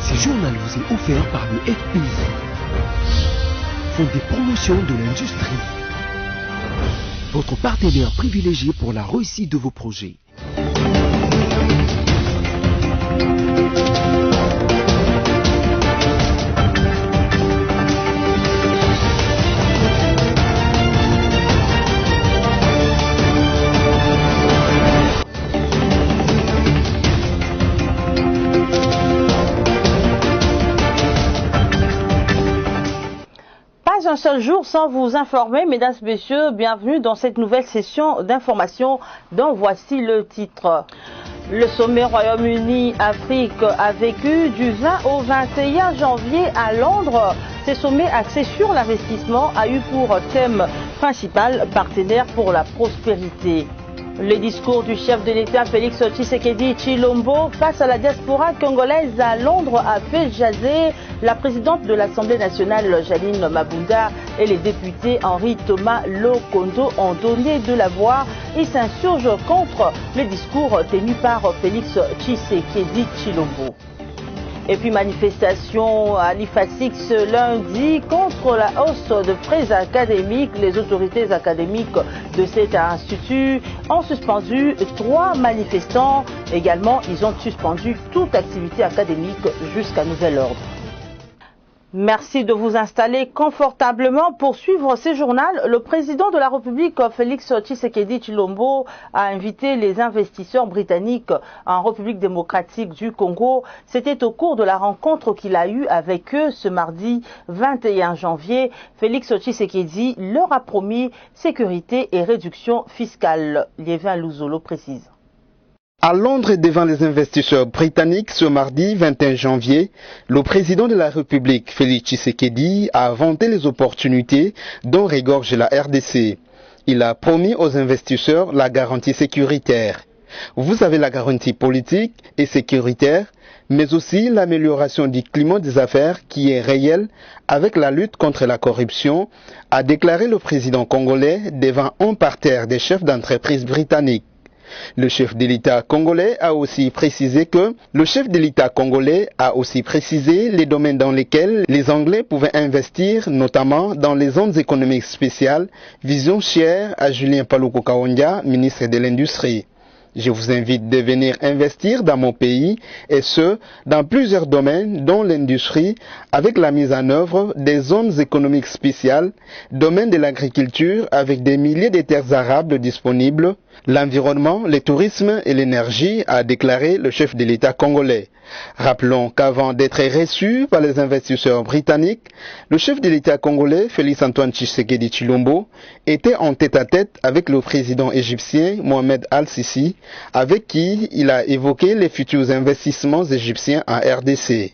Ce journal vous est offert par le FPI, Fonds de promotion de l'industrie, votre partenaire privilégié pour la réussite de vos projets. Un seul jour sans vous informer, mesdames, messieurs, bienvenue dans cette nouvelle session d'information dont voici le titre. Le sommet Royaume-Uni-Afrique a vécu du 20 au 21 janvier à Londres. Ce sommet axé sur l'investissement a eu pour thème principal partenaire pour la prospérité. Le discours du chef de l'État Félix Tshisekedi Tshilombo face à la diaspora congolaise à Londres a fait jaser. La présidente de l'Assemblée nationale Janine Mabunda et les députés Henri Thomas Lokondo ont donné de la voix et s'insurgent contre le discours tenu par Félix Tshisekedi Tshilombo. Et puis manifestation à l'IFASIC ce lundi contre la hausse de frais académiques. Les autorités académiques de cet institut ont suspendu 3 manifestants. Également, ils ont suspendu toute activité académique jusqu'à nouvel ordre. Merci de vous installer confortablement pour suivre ce journal. Le président de la République, Félix Tshisekedi Tshilombo, a invité les investisseurs britanniques en République démocratique du Congo. C'était au cours de la rencontre qu'il a eue avec eux ce mardi 21 janvier. Félix Tshisekedi leur a promis sécurité et réduction fiscale. Liévin Louzolo précise. À Londres, devant les investisseurs britanniques ce mardi 21 janvier, le président de la République, Félix Tshisekedi, a vanté les opportunités dont regorge la RDC. Il a promis aux investisseurs la garantie sécuritaire. Vous avez la garantie politique et sécuritaire, mais aussi l'amélioration du climat des affaires qui est réelle avec la lutte contre la corruption, a déclaré le président congolais devant un parterre des chefs d'entreprise britanniques. Le chef de l'État congolais a aussi précisé les domaines dans lesquels les Anglais pouvaient investir, notamment dans les zones économiques spéciales, vision chère à Julien Paluku Kahongya, ministre de l'Industrie. Je vous invite de venir investir dans mon pays, et ce, dans plusieurs domaines, dont l'industrie, avec la mise en œuvre des zones économiques spéciales, domaine de l'agriculture avec des milliers de terres arables disponibles, l'environnement, le tourisme et l'énergie, a déclaré le chef de l'État congolais. Rappelons qu'avant d'être reçu par les investisseurs britanniques, le chef de l'État congolais, Félix Antoine Tshisekedi Tshilombo, était en tête-à-tête avec le président égyptien Mohamed Al-Sisi, avec qui il a évoqué les futurs investissements égyptiens en RDC.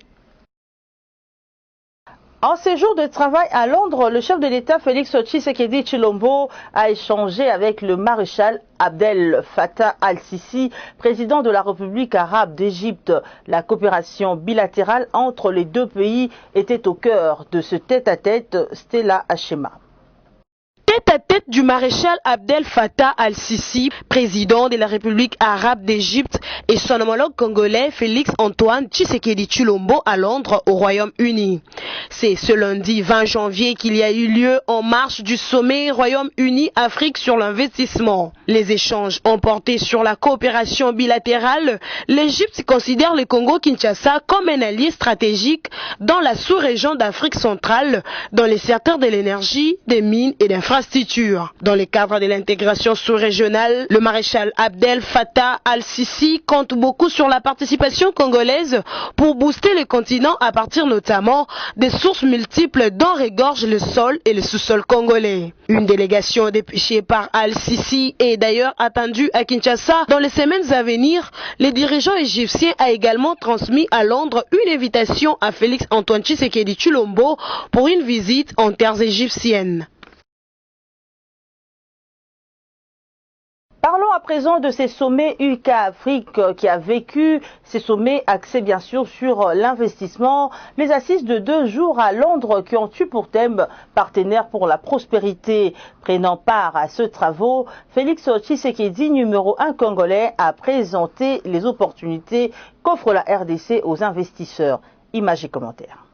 En séjour de travail à Londres, le chef de l'État Félix Tshisekedi Tshilombo a échangé avec le maréchal Abdel Fattah al-Sisi, président de la République arabe d'Égypte. La coopération bilatérale entre les deux pays était au cœur de ce tête-à-tête. Stella Hachema. Tête-à-tête du maréchal Abdel Fattah al-Sisi, président de la République arabe d'Égypte, et son homologue congolais Félix Antoine Tshisekedi Tshilombo à Londres, au Royaume-Uni. C'est ce lundi 20 janvier qu'il y a eu lieu en marge du sommet Royaume-Uni-Afrique sur l'investissement. Les échanges ont porté sur la coopération bilatérale. L'Égypte considère le Congo-Kinshasa comme un allié stratégique dans la sous-région d'Afrique centrale, dans les secteurs de l'énergie, des mines et d'infrastructures. Dans le cadre de l'intégration sous-régionale, le maréchal Abdel Fattah al-Sisi compte beaucoup sur la participation congolaise pour booster le continent à partir notamment des sources multiples dont regorge le sol et le sous-sol congolais. Une délégation dépêchée par al-Sisi est d'ailleurs attendue à Kinshasa dans les semaines à venir. Les dirigeants égyptiens a également transmis à Londres une invitation à Félix Antoine Tshisekedi Tshilombo pour une visite en terres égyptiennes. Parlons à présent de ces sommets UK-Afrique qui a vécu, ces sommets axés bien sûr sur l'investissement. Les assises de 2 jours à Londres qui ont eu pour thème partenaire pour la prospérité. Prenant part à ce travaux, Félix Tshisekedi, numéro 1 congolais, a présenté les opportunités qu'offre la RDC aux investisseurs. Images et commentaires.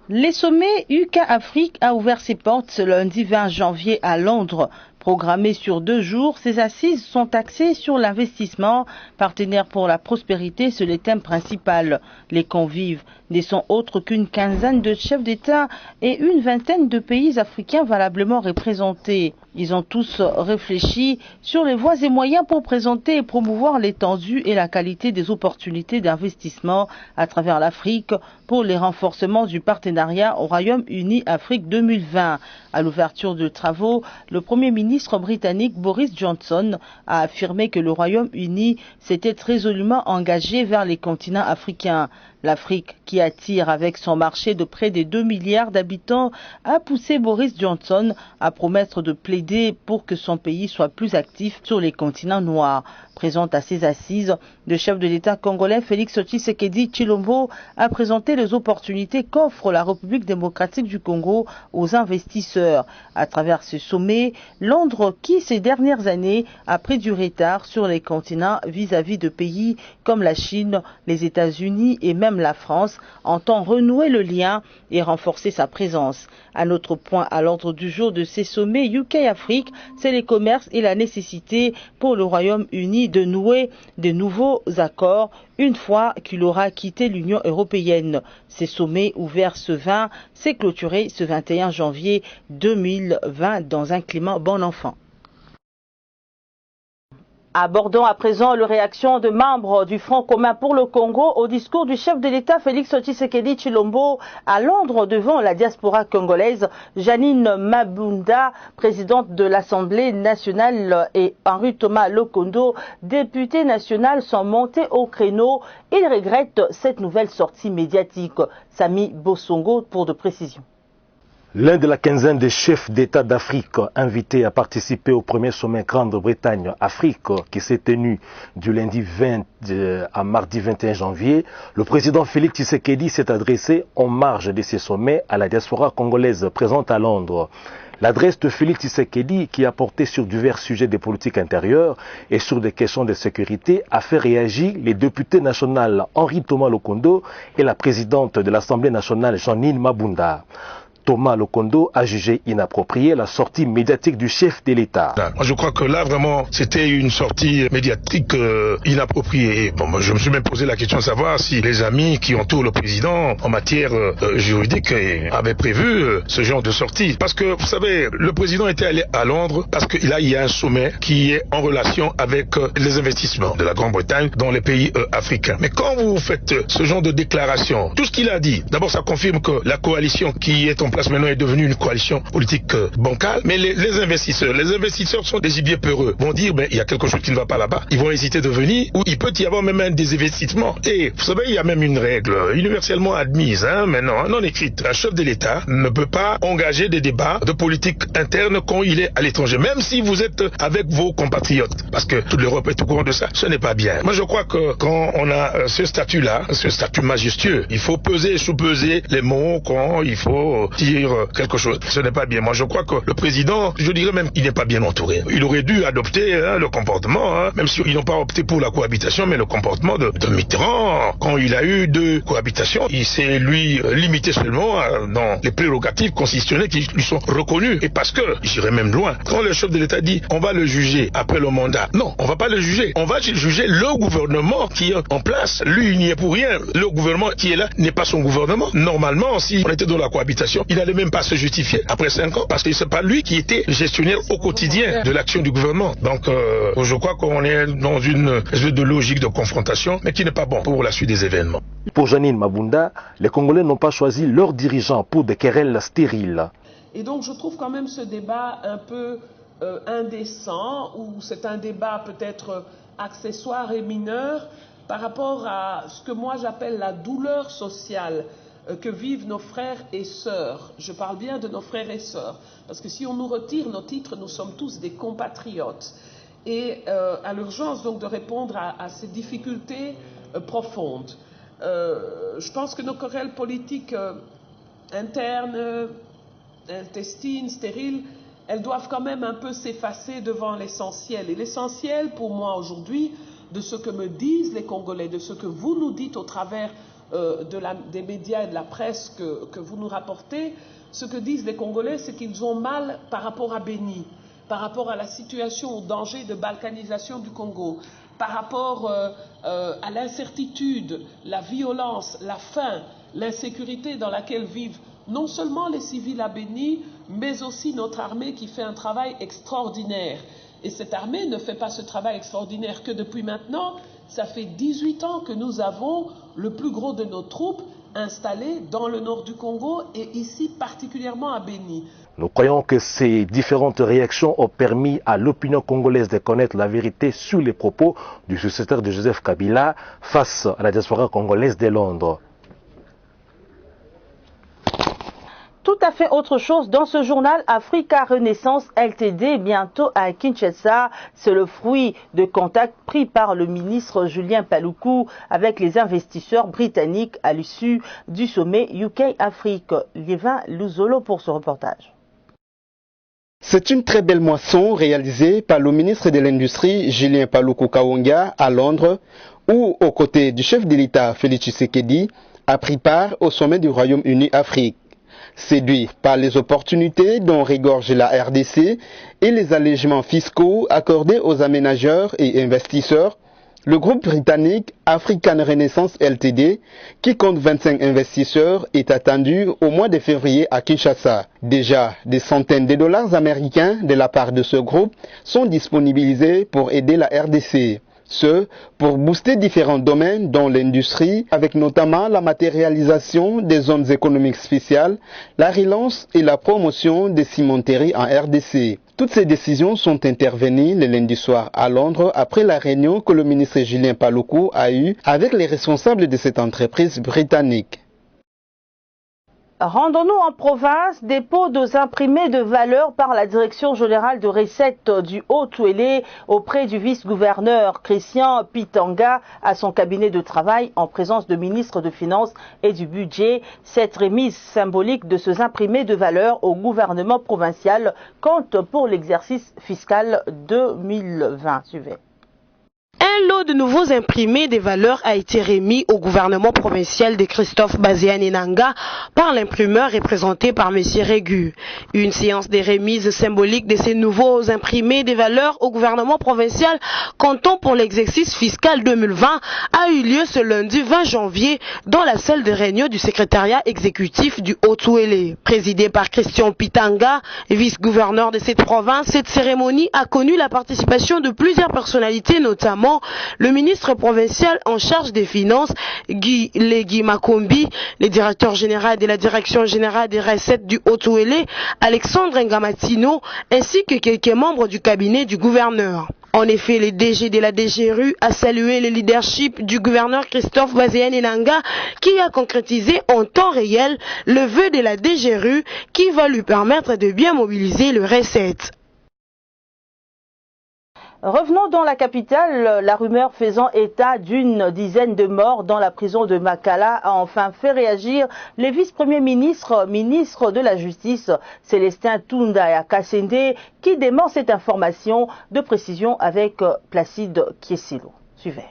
Les sommets UK Afrique a ouvert ses portes ce lundi 20 janvier à Londres. Programmées sur 2 jours, ces assises sont axées sur l'investissement. Partenaires pour la prospérité, c'est le thème principal. Les convives ne sont autres qu'une quinzaine de chefs d'État et une vingtaine de pays africains valablement représentés. Ils ont tous réfléchi sur les voies et moyens pour présenter et promouvoir l'étendue et la qualité des opportunités d'investissement à travers l'Afrique pour les renforcements du partenariat au Royaume-Uni Afrique 2020. À l'ouverture de travaux, le Premier ministre britannique Boris Johnson a affirmé que le Royaume-Uni s'était résolument engagé vers les continents africains. L'Afrique, qui attire avec son marché de près de 2 milliards d'habitants, a poussé Boris Johnson à promettre de plaider pour que son pays soit plus actif sur les continents noirs. Présent à ces assises, le chef de l'État congolais Félix Tshisekedi Tshilombo a présenté les opportunités qu'offre la République démocratique du Congo aux investisseurs. À travers ce sommet, Londres, qui ces dernières années a pris du retard sur les continents vis-à-vis de pays comme la Chine, les États-Unis et même la France, entend renouer le lien et renforcer sa présence. Un autre point à l'ordre du jour de ces sommets UK-Afrique, c'est les commerces et la nécessité pour le Royaume-Uni de nouer de nouveaux accords une fois qu'il aura quitté l'Union européenne. Ces sommets ouverts ce 20 s'est clôturé ce 21 janvier 2020 dans un climat bon enfant. Abordons à présent les réactions de membres du Front commun pour le Congo au discours du chef de l'État Félix Tshisekedi Tshilombo à Londres devant la diaspora congolaise. Janine Mabunda, présidente de l'Assemblée nationale, et Henri Thomas Lokondo, député national, sont montés au créneau. Ils regrettent cette nouvelle sortie médiatique. Sami Bosongo pour de précisions. L'un de la quinzaine des chefs d'État d'Afrique invités à participer au premier sommet Grande-Bretagne-Afrique qui s'est tenu du lundi 20 à mardi 21 janvier, le président Félix Tshisekedi s'est adressé en marge de ces sommets à la diaspora congolaise présente à Londres. L'adresse de Félix Tshisekedi, qui a porté sur divers sujets de politique intérieure et sur des questions de sécurité, a fait réagir les députés nationaux Henri Thomas Lokondo et la présidente de l'Assemblée nationale Janine Mabunda. Thomas Lokondo a jugé inappropriée la sortie médiatique du chef de l'État. Moi, je crois que là, vraiment, c'était une sortie médiatique inappropriée. Bon, moi, je me suis même posé la question de savoir si les amis qui entourent le président en matière juridique avaient prévu ce genre de sortie. Parce que, vous savez, le président était allé à Londres parce que là, il y a un sommet qui est en relation avec les investissements de la Grande-Bretagne dans les pays africains. Mais quand vous faites ce genre de déclaration, tout ce qu'il a dit, d'abord, ça confirme que la coalition qui est en place maintenant est devenue une coalition politique bancale, mais les investisseurs sont des gibiers peureux, vont dire ben, il y a quelque chose qui ne va pas là-bas, ils vont hésiter de venir, ou il peut y avoir même un désinvestissement. Et vous savez, il y a même une règle universellement admise, maintenant non écrite. Un chef de l'État ne peut pas engager des débats de politique interne quand il est à l'étranger, même si vous êtes avec vos compatriotes, parce que toute l'Europe est au courant de ça, ce n'est pas bien. Moi je crois que quand on a ce statut-là, ce statut majestueux, il faut peser et sous-peser les mots quand il faut dire quelque chose. Ce n'est pas bien. Moi, je crois que le président, je dirais même, il n'est pas bien entouré. Il aurait dû adopter le comportement, même s'ils n'ont pas opté pour la cohabitation, mais le comportement de Mitterrand. Quand il a eu 2 cohabitations, il s'est, lui, limité seulement dans les prérogatives constitutionnelles qui lui sont reconnues. Et parce que, j'irais même loin, quand le chef de l'État dit, on va le juger après le mandat. Non, on va pas le juger. On va juger le gouvernement qui est en place. Lui, il n'y est pour rien. Le gouvernement qui est là n'est pas son gouvernement. Normalement, si on était dans la cohabitation, il n'allait même pas se justifier après 5 ans, parce que c'est pas lui qui était gestionnaire au quotidien de l'action du gouvernement. Donc, je crois qu'on est dans une espèce de logique de confrontation, mais qui n'est pas bon pour la suite des événements. Pour Janine Mabunda, les Congolais n'ont pas choisi leurs dirigeants pour des querelles stériles. Et donc, je trouve quand même ce débat un peu indécent, ou c'est un débat peut-être accessoire et mineur par rapport à ce que moi j'appelle la douleur sociale que vivent nos frères et sœurs. Je parle bien de nos frères et sœurs, parce que si on nous retire nos titres, nous sommes tous des compatriotes. Et à l'urgence donc de répondre à ces difficultés profondes. Je pense que nos querelles politiques internes, intestines, stériles, elles doivent quand même un peu s'effacer devant l'essentiel. Et l'essentiel pour moi aujourd'hui, de ce que me disent les Congolais, de ce que vous nous dites au travers des médias et de la presse que vous nous rapportez, ce que disent les Congolais, c'est qu'ils ont mal par rapport à Béni, par rapport à la situation, au danger de balkanisation du Congo, par rapport à l'incertitude, la violence, la faim, l'insécurité dans laquelle vivent non seulement les civils à Béni, mais aussi notre armée qui fait un travail extraordinaire. Et cette armée ne fait pas ce travail extraordinaire que depuis maintenant. Ça fait 18 ans que nous avons le plus gros de nos troupes installées dans le nord du Congo et ici particulièrement à Béni. Nous croyons que ces différentes réactions ont permis à l'opinion congolaise de connaître la vérité sur les propos du successeur de Joseph Kabila face à la diaspora congolaise de Londres. Tout à fait autre chose dans ce journal Africa Renaissance Ltd, bientôt à Kinshasa. C'est le fruit de contacts pris par le ministre Julien Paluku avec les investisseurs britanniques à l'issue du sommet UK-Afrique. Liévin Luzolo pour ce reportage. C'est une très belle moisson réalisée par le ministre de l'Industrie Julien Paluku Kawonga à Londres, où, aux côtés du chef de l'État Félix Tshisekedi, a pris part au sommet du Royaume-Uni Afrique. Séduit par les opportunités dont regorge la RDC et les allègements fiscaux accordés aux aménageurs et investisseurs, le groupe britannique African Renaissance Ltd, qui compte 25 investisseurs, est attendu au mois de février à Kinshasa. Déjà, des centaines de dollars américains de la part de ce groupe sont disponibilisés pour aider la RDC. Ce, pour booster différents domaines dont l'industrie, avec notamment la matérialisation des zones économiques spéciales, la relance et la promotion des cimenteries en RDC. Toutes ces décisions sont intervenues le lundi soir à Londres après la réunion que le ministre Julien Paluku a eue avec les responsables de cette entreprise britannique. Rendons-nous en province, dépôt de imprimés de valeur par la Direction générale de recettes du Haut-Ouélé auprès du vice-gouverneur Christian Pitanga à son cabinet de travail en présence de ministre de Finances et du Budget. Cette remise symbolique de ces imprimés de valeur au gouvernement provincial compte pour l'exercice fiscal 2020. Suivez. Un lot de nouveaux imprimés des valeurs a été remis au gouvernement provincial de Christophe Baziani-Nanga par l'imprimeur représenté par M. Régu. Une séance de remise symbolique de ces nouveaux imprimés des valeurs au gouvernement provincial comptant pour l'exercice fiscal 2020 a eu lieu ce lundi 20 janvier dans la salle de réunion du secrétariat exécutif du Haut-Ouélé. Présidée par Christian Pitanga, vice-gouverneur de cette province, cette cérémonie a connu la participation de plusieurs personnalités, notamment le ministre provincial en charge des finances, Guy Legui Makombi, le directeur général de la direction générale des recettes du Haut-Ouélé, Alexandre Ngamatino, ainsi que quelques membres du cabinet du gouverneur. En effet, le DG de la DGRU a salué le leadership du gouverneur Christophe Baziani-Nanga qui a concrétisé en temps réel le vœu de la DGRU qui va lui permettre de bien mobiliser les recettes. Revenons dans la capitale, la rumeur faisant état d'une dizaine de morts dans la prison de Makala a enfin fait réagir le vice-premier ministre, ministre de la Justice, Célestin Tundaya Kassende, qui dément cette information de précision avec Placide Kiesilo. Suivez.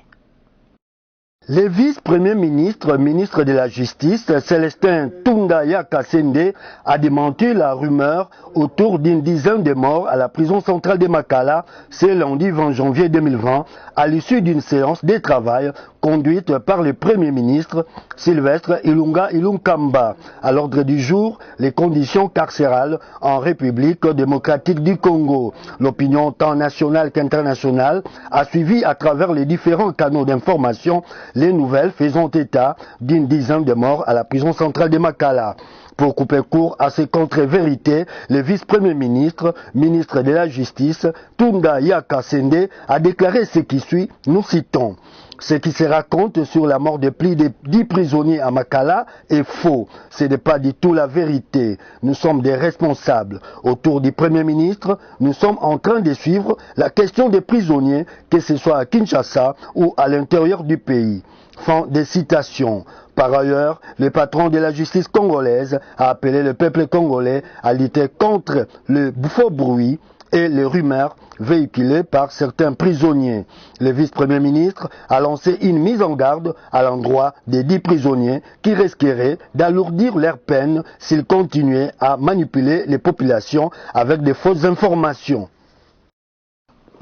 Le vice-premier ministre, ministre de la Justice, Célestin Tundaya Kassende, a démenti la rumeur autour d'une dizaine de morts à la prison centrale de Makala ce lundi 20 janvier 2020 à l'issue d'une séance de travail conduite par le premier ministre Sylvestre Ilunga Ilunkamba. À l'ordre du jour, les conditions carcérales en République démocratique du Congo. L'opinion tant nationale qu'internationale a suivi à travers les différents canaux d'information les nouvelles faisant état d'une dizaine de morts à la prison centrale de Makala. Pour couper court à ces contre-vérités, le vice-premier ministre, ministre de la Justice, Tundaya Kassende, a déclaré ce qui suit, nous citons. Ce qui se raconte sur la mort de plus de 10 prisonniers à Makala est faux. Ce n'est pas du tout la vérité. Nous sommes des responsables. Autour du Premier ministre, nous sommes en train de suivre la question des prisonniers, que ce soit à Kinshasa ou à l'intérieur du pays. Fin de citation. Par ailleurs, le patron de la justice congolaise a appelé le peuple congolais à lutter contre le faux bruit et les rumeurs véhiculées par certains prisonniers. Le vice-premier ministre a lancé une mise en garde à l'endroit des 10 prisonniers qui risqueraient d'alourdir leur peine s'ils continuaient à manipuler les populations avec de fausses informations.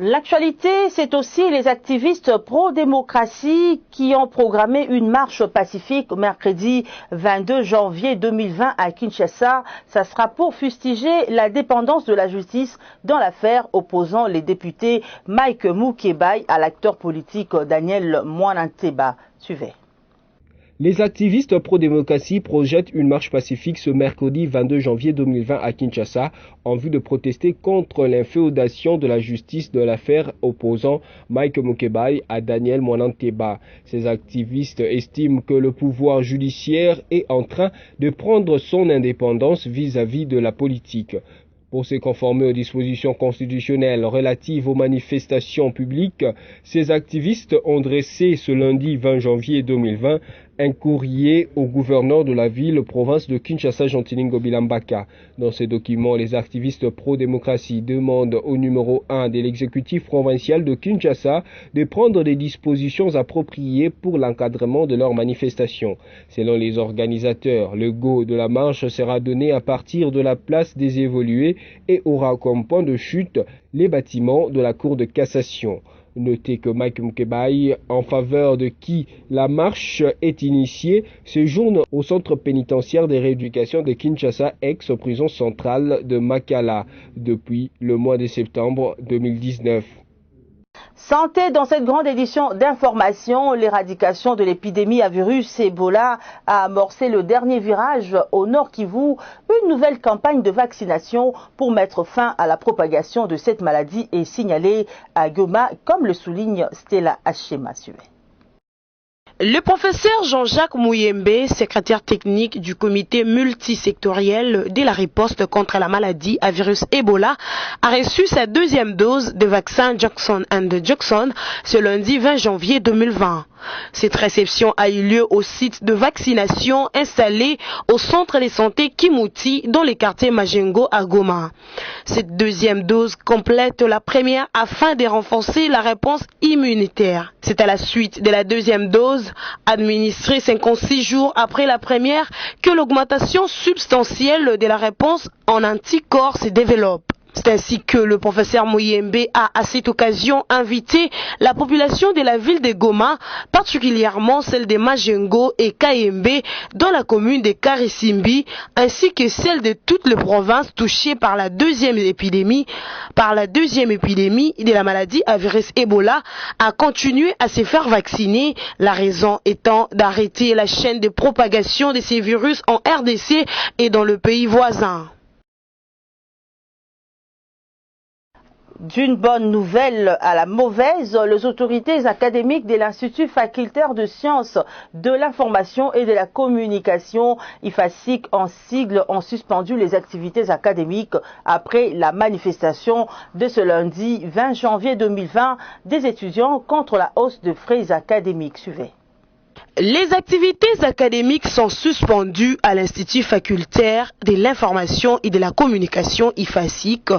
L'actualité, c'est aussi les activistes pro-démocratie qui ont programmé une marche pacifique mercredi 22 janvier 2020 à Kinshasa. Ça sera pour fustiger la dépendance de la justice dans l'affaire opposant les députés Mike Mukebai à l'acteur politique Daniel Mwananteba. Suivez. Les activistes pro-démocratie projettent une marche pacifique ce mercredi 22 janvier 2020 à Kinshasa en vue de protester contre l'inféodation de la justice de l'affaire opposant Mike Mukebai à Daniel Mwananteba. Ces activistes estiment que le pouvoir judiciaire est en train de prendre son indépendance vis-à-vis de la politique. Pour se conformer aux dispositions constitutionnelles relatives aux manifestations publiques, ces activistes ont dressé ce lundi 20 janvier 2020 un courrier au gouverneur de la ville-province de Kinshasa, Jean-Tilingo Bilambaka. Dans ce document, les activistes pro-démocratie demandent au numéro 1 de l'exécutif provincial de Kinshasa de prendre des dispositions appropriées pour l'encadrement de leurs manifestations. Selon les organisateurs, le go de la marche sera donné à partir de la place des évolués et aura comme point de chute les bâtiments de la Cour de cassation. Notez que Mike Mukebai, en faveur de qui la marche est initiée, séjourne au centre pénitentiaire de rééducation de Kinshasa, ex-prison centrale de Makala, depuis le mois de septembre 2019. Santé dans cette grande édition d'information, l'éradication de l'épidémie à virus Ebola a amorcé le dernier virage au Nord Kivu, une nouvelle campagne de vaccination pour mettre fin à la propagation de cette maladie est signalée à Goma, comme le souligne Stella Hachema. Le professeur Jean-Jacques Mouyembe, secrétaire technique du comité multisectoriel de la riposte contre la maladie à virus Ebola, a reçu sa deuxième dose de vaccin Johnson & Johnson ce lundi 20 janvier 2020. Cette réception a eu lieu au site de vaccination installé au centre de santé Kimouti dans le quartier Majengo à Goma. Cette deuxième dose complète la première afin de renforcer la réponse immunitaire. C'est à la suite de la deuxième dose, administrée 56 jours après la première, que l'augmentation substantielle de la réponse en anticorps se développe. C'est ainsi que le professeur Mouyembe a à cette occasion invité la population de la ville de Goma, particulièrement celle de Majengo et Kayembe dans la commune de Karisimbi, ainsi que celle de toutes les provinces touchées par la deuxième épidémie de la maladie à virus Ebola, à continuer à se faire vacciner, la raison étant d'arrêter la chaîne de propagation de ces virus en RDC et dans le pays voisin. D'une bonne nouvelle à la mauvaise, les autorités académiques de l'Institut facultaire de sciences de l'information et de la communication, IFASIC en sigle, ont suspendu les activités académiques après la manifestation de ce lundi 20 janvier 2020 des étudiants contre la hausse de frais académiques. Suivez. Les activités académiques sont suspendues à l'Institut facultaire de l'information et de la communication IFASIC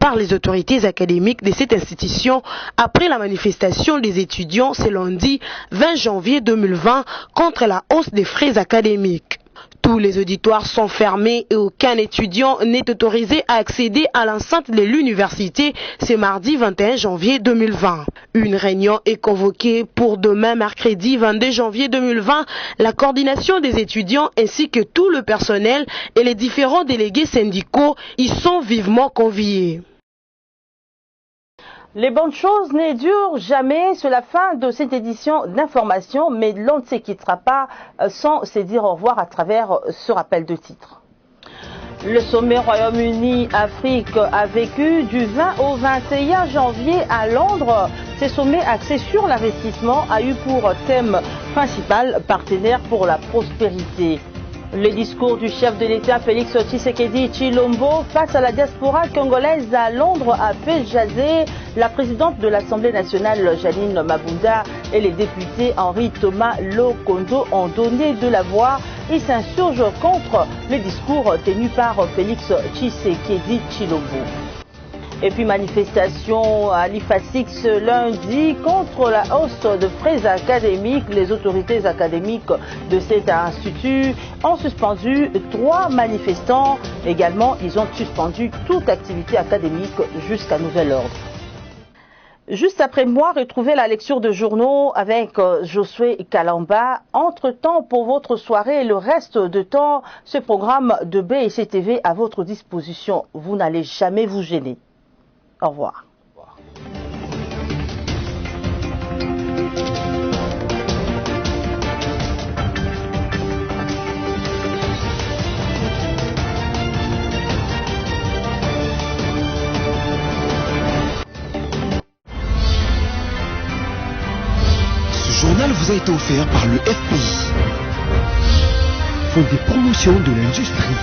par les autorités académiques de cette institution après la manifestation des étudiants ce lundi 20 janvier 2020 contre la hausse des frais académiques. Tous les auditoires sont fermés et aucun étudiant n'est autorisé à accéder à l'enceinte de l'université ce mardi 21 janvier 2020. Une réunion est convoquée pour demain mercredi 22 janvier 2020. La coordination des étudiants ainsi que tout le personnel et les différents délégués syndicaux y sont vivement conviés. Les bonnes choses ne durent jamais. C'est la fin de cette édition d'information, mais l'on ne se quittera pas sans se dire au revoir à travers ce rappel de titre. Le sommet Royaume-Uni-Afrique a vécu du 20 au 21 janvier à Londres. Ce sommet axé sur l'investissement a eu pour thème principal partenaire pour la prospérité. Le discours du chef de l'État Félix Tshisekedi Tshilombo face à la diaspora congolaise à Londres a fait jaser la présidente de l'Assemblée nationale Janine Mabunda et les députés Henri Thomas Lokondo ont donné de la voix et s'insurgent contre le discours tenu par Félix Tshisekedi Tshilombo. Et puis manifestation à l'IFASIC ce lundi contre la hausse de frais académiques. Les autorités académiques de cet institut ont suspendu 3 manifestants. Également, ils ont suspendu toute activité académique jusqu'à nouvel ordre. Juste après moi, retrouvez la lecture de journaux avec Josué Kalamba. Entre-temps, pour votre soirée et le reste de temps, ce programme de BEC TV à votre disposition. Vous n'allez jamais vous gêner. Au revoir. Ce journal vous a été offert par le FPI, Fonds des promotions de l'industrie.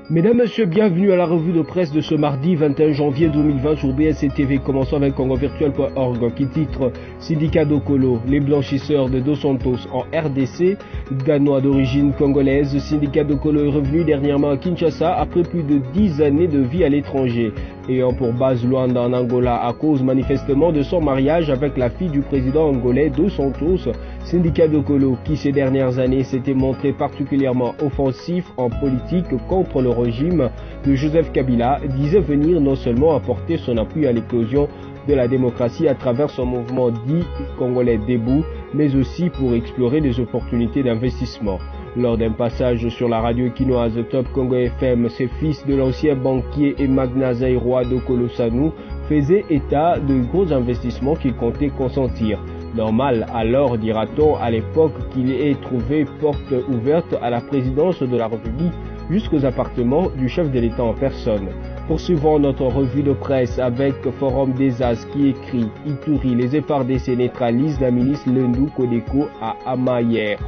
Mesdames, Messieurs, bienvenue à la revue de presse de ce mardi 21 janvier 2020 sur BSC TV. Commençons avec congovirtuel.org qui titre « Syndicat d'Okolo, les blanchisseurs de Dos Santos en RDC ». Danois d'origine congolaise, Syndicat d'Okolo est revenu dernièrement à Kinshasa après plus de 10 années de vie à l'étranger. Ayant pour base Luanda en Angola à cause manifestement de son mariage avec la fille du président angolais Dos Santos, Syndicat d'Okolo qui ces dernières années s'était montré particulièrement offensif en politique contre le régime de Joseph Kabila, disait venir non seulement apporter son appui à l'éclosion de la démocratie à travers son mouvement dit congolais debout, mais aussi pour explorer des opportunités d'investissement. Lors d'un passage sur la radio quinoise Top Congo FM, ses fils de l'ancien banquier et magnat zaïrois d'Okolo Sanu faisaient état de gros investissements qu'il comptait consentir. Normal alors, dira-t-on, à l'époque qu'il ait trouvé porte ouverte à la présidence de la République jusqu'aux appartements du chef de l'État en personne. Poursuivons notre revue de presse avec Forum des As qui écrit « Ituri, les FARDC neutralisent la milice Lendou Kodeko à Hama hier ».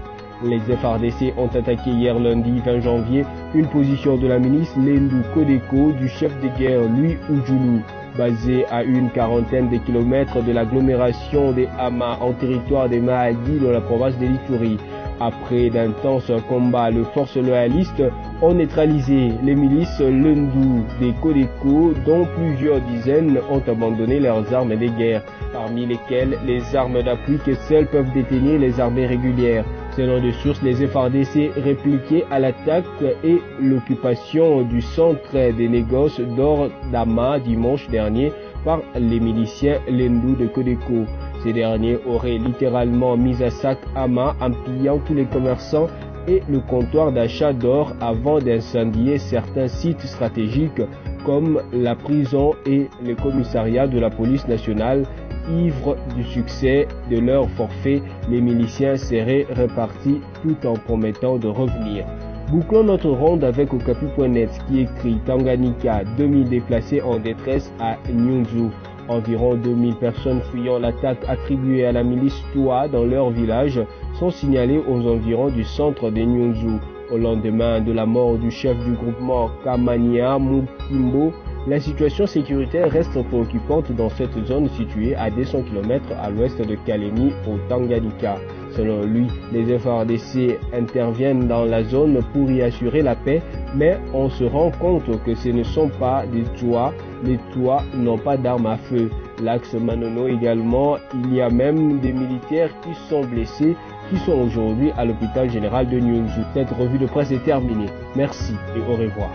Les FARDC ont attaqué hier lundi 20 janvier une position de la milice Lendou Kodeko du chef de guerre Louis Oudjoulou, basée à une quarantaine de kilomètres de l'agglomération des Hama en territoire des Mahadi dans la province de l'Ituri. Après d'intenses combats, les forces loyalistes ont neutralisé les milices Lendou des Kodeko, dont plusieurs dizaines ont abandonné leurs armes de guerre, parmi lesquelles les armes d'appui que seules peuvent détenir les armées régulières. Selon des sources, les FARDC répliquaient à l'attaque et l'occupation du centre des négoces d'or d'Hama dimanche dernier par les miliciens Lendou de Kodeko. Ces derniers auraient littéralement mis à sac Hama en pillant tous les commerçants et le comptoir d'achat d'or avant d'incendier certains sites stratégiques comme la prison et le commissariat de la police nationale. Ivres du succès de leur forfait, les miliciens seraient repartis tout en promettant de revenir. Bouclons notre ronde avec Okapi.net qui écrit Tanganyika, 2000 déplacés en détresse à Nyunzu. Environ 2000 personnes fuyant l'attaque attribuée à la milice Toa dans leur village sont signalées aux environs du centre de Nyunzu. Au lendemain de la mort du chef du groupement Kamania Mukimbo, la situation sécuritaire reste préoccupante dans cette zone située à 200 km à l'ouest de Kalemi au Tanganyika. Selon lui, les FARDC interviennent dans la zone pour y assurer la paix, mais on se rend compte que ce ne sont pas des Tois. Les Tois n'ont pas d'armes à feu. L'axe Manono également, il y a même des militaires qui sont blessés, qui sont aujourd'hui à l'hôpital général de Nyunzu. Cette revue de presse est terminée. Merci et au revoir.